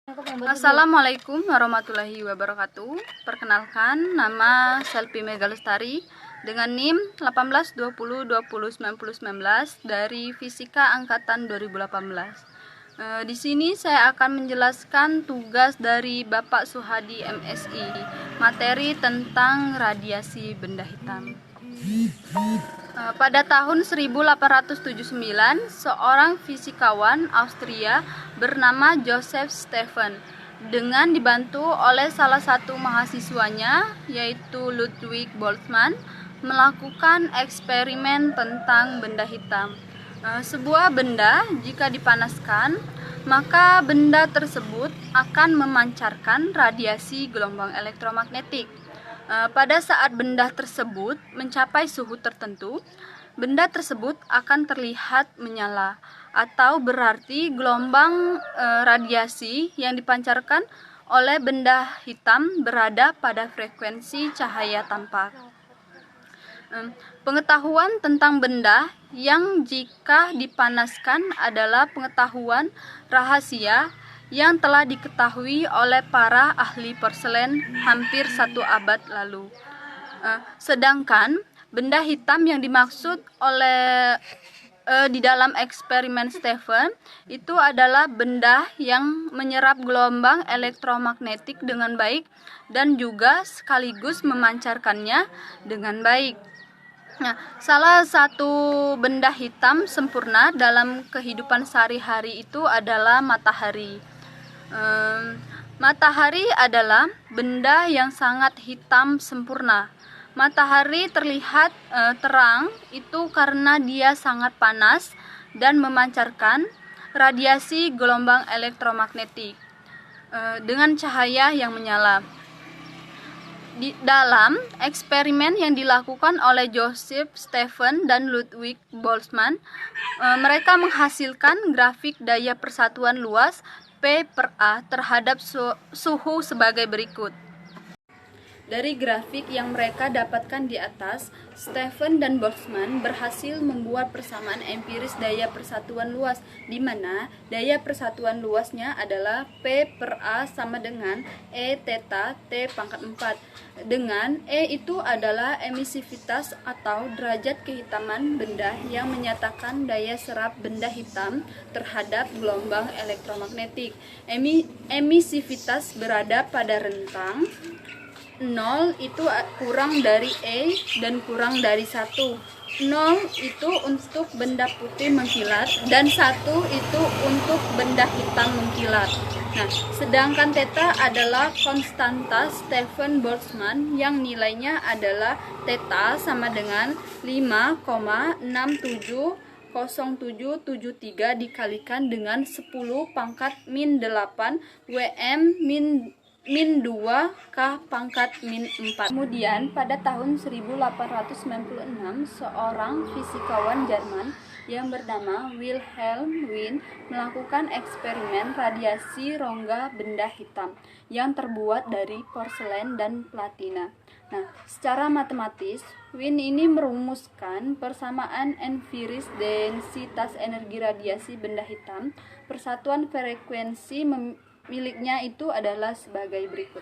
Assalamualaikum warahmatullahi wabarakatuh. Perkenalkan, nama Selvi Megalestari dengan NIM 1820209019 dari Fisika Angkatan 2018. Di sini saya akan menjelaskan tugas dari Bapak Suhadi MSI, materi tentang radiasi benda hitam. Pada tahun 1879, seorang fisikawan Austria bernama Joseph Stephan dengan dibantu oleh salah satu mahasiswanya yaitu Ludwig Boltzmann melakukan eksperimen tentang benda hitam. Sebuah benda jika dipanaskan, maka benda tersebut akan memancarkan radiasi gelombang elektromagnetik. Pada saat benda tersebut mencapai suhu tertentu, benda tersebut akan terlihat menyala, atau berarti gelombang radiasi yang dipancarkan oleh benda hitam berada pada frekuensi cahaya tampak. Pengetahuan tentang benda yang jika dipanaskan adalah pengetahuan rahasia yang telah diketahui oleh para ahli porselen hampir 1 abad lalu. Sedangkan benda hitam yang dimaksud oleh di dalam eksperimen Stephan itu adalah benda yang menyerap gelombang elektromagnetik dengan baik dan juga sekaligus memancarkannya dengan baik. Nah, salah satu benda hitam sempurna dalam kehidupan sehari-hari itu adalah matahari. Matahari adalah benda yang sangat hitam sempurna. Matahari terlihat terang itu karena dia sangat panas dan memancarkan radiasi gelombang elektromagnetik dengan cahaya yang menyala. Di dalam eksperimen yang dilakukan oleh Joseph Stephan dan Ludwig Boltzmann, mereka menghasilkan grafik daya persatuan luas P/A terhadap suhu sebagai berikut. Dari grafik yang mereka dapatkan di atas, Stephan dan Boltzmann berhasil membuat persamaan empiris daya persatuan luas, di mana daya persatuan luasnya adalah P/A sama dengan E theta T pangkat 4, dengan E itu emissivitas atau derajat kehitaman benda yang menyatakan daya serap benda hitam terhadap gelombang elektromagnetik. Emissivitas berada pada rentang 0 itu kurang dari E dan kurang dari 1. 0 itu untuk benda putih mengkilat dan 1 itu untuk benda hitam mengkilat. Nah, sedangkan theta adalah konstanta Stephan Boltzmann yang nilainya adalah theta sama dengan 5,670773 dikalikan dengan 10 pangkat min 8 Wm min 2 K pangkat min 4. Kemudian pada tahun 1896 seorang fisikawan Jerman yang bernama Wilhelm Wien melakukan eksperimen radiasi rongga benda hitam yang terbuat dari porselen dan platina. Nah, secara matematis, Wien ini merumuskan persamaan empiris densitas energi radiasi benda hitam. Persatuan frekuensi miliknya itu adalah sebagai berikut.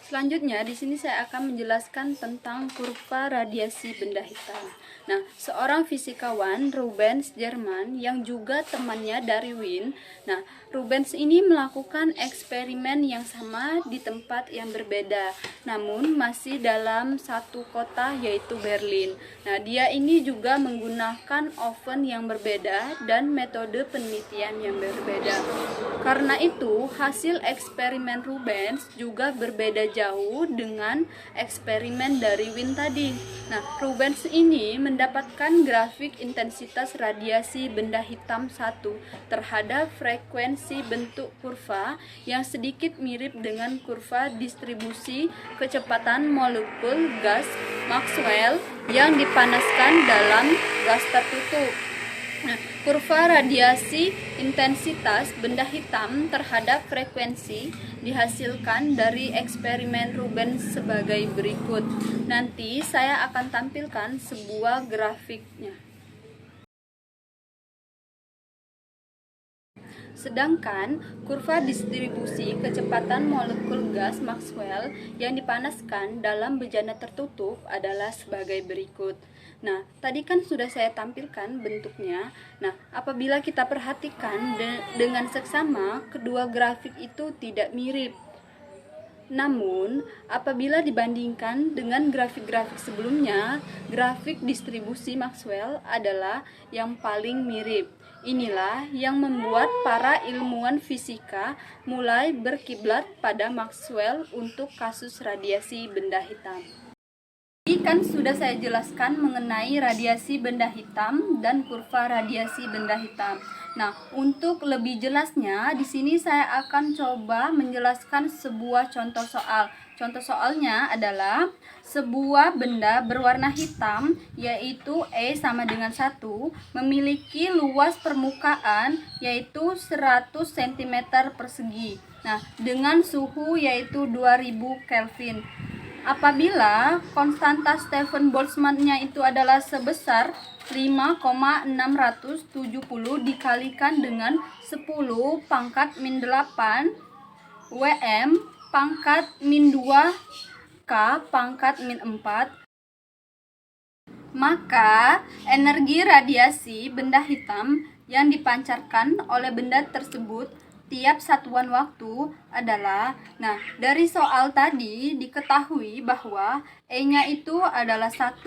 Selanjutnya di sini saya akan menjelaskan tentang kurva radiasi benda hitam. Nah, seorang fisikawan Rubens Jerman yang juga temannya dari Wien. Nah, Rubens ini melakukan eksperimen yang sama di tempat yang berbeda, namun masih dalam satu kota yaitu Berlin. Nah, dia ini juga menggunakan oven yang berbeda dan metode penelitian yang berbeda. Karena itu, hasil eksperimen Rubens juga berbeda jauh dengan eksperimen dari Wien tadi. Nah, Rubens ini mendapatkan grafik intensitas radiasi benda hitam 1 terhadap frekuensi bentuk kurva yang sedikit mirip dengan kurva distribusi kecepatan molekul gas Maxwell yang dipanaskan dalam gas tertutup. Nah, kurva radiasi intensitas benda hitam terhadap frekuensi dihasilkan dari eksperimen Rubens sebagai berikut. Nanti saya akan tampilkan sebuah grafiknya. Sedangkan kurva distribusi kecepatan molekul gas Maxwell yang dipanaskan dalam bejana tertutup adalah sebagai berikut. Nah, tadi kan sudah saya tampilkan bentuknya. Nah, apabila kita perhatikan dengan seksama, kedua grafik itu tidak mirip. Namun, apabila dibandingkan dengan grafik-grafik sebelumnya, grafik distribusi Maxwell adalah yang paling mirip. Inilah yang membuat para ilmuwan fisika mulai berkiblat pada Maxwell untuk kasus radiasi benda hitam. Ini kan sudah saya jelaskan mengenai radiasi benda hitam dan kurva radiasi benda hitam. Nah, untuk lebih jelasnya, di sini saya akan coba menjelaskan sebuah contoh soal. Contoh soalnya adalah sebuah benda berwarna hitam, yaitu E sama dengan 1, memiliki luas permukaan yaitu 100 cm persegi. Nah, dengan suhu yaitu 2000 Kelvin. Apabila konstanta Stefan Boltzmann-nya itu adalah sebesar 5,670 dikalikan dengan 10 pangkat min 8 Wm pangkat min 2 K pangkat min 4, maka energi radiasi benda hitam yang dipancarkan oleh benda tersebut tiap satuan waktu adalah, nah dari soal tadi diketahui bahwa E-nya itu adalah 1,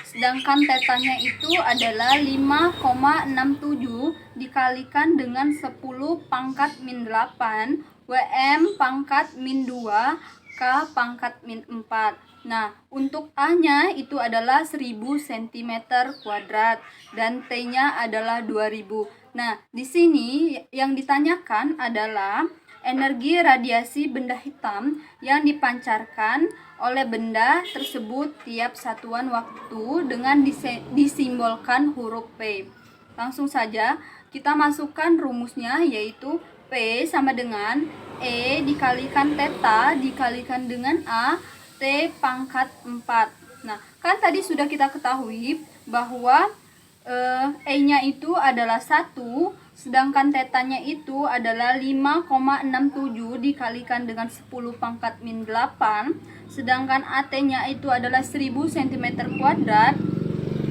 sedangkan tetanya itu adalah 5,67 dikalikan dengan 10 pangkat min 8 Wm pangkat min 2 K pangkat min 4. Nah, untuk A-nya itu adalah 1000 cm kuadrat dan T-nya adalah 2000. Nah, di sini yang ditanyakan adalah energi radiasi benda hitam yang dipancarkan oleh benda tersebut tiap satuan waktu dengan disimbolkan huruf P. Langsung saja kita masukkan rumusnya, yaitu P sama dengan E dikalikan theta dikalikan dengan A T pangkat 4. Nah, kan tadi sudah kita ketahui bahwa E-nya itu adalah 1, sedangkan tetanya itu adalah 5,67 dikalikan dengan 10 pangkat min 8, sedangkan AT-nya itu adalah 1000 cm kuadrat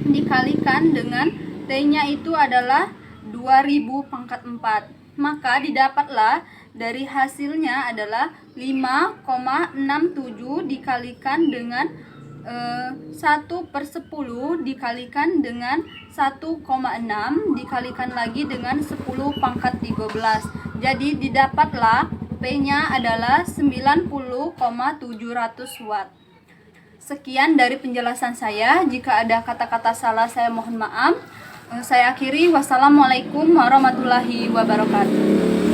dikalikan dengan T-nya itu adalah 2000 pangkat 4. Maka didapatlah dari hasilnya adalah 5,67 dikalikan dengan 1/10 dikalikan dengan 1,6 dikalikan lagi dengan 10 pangkat 13. Jadi didapatlah P-nya adalah 90,700 watt. Sekian dari penjelasan saya. Jika ada kata-kata salah saya mohon maaf. Saya akhiri. Wassalamualaikum warahmatullahi wabarakatuh.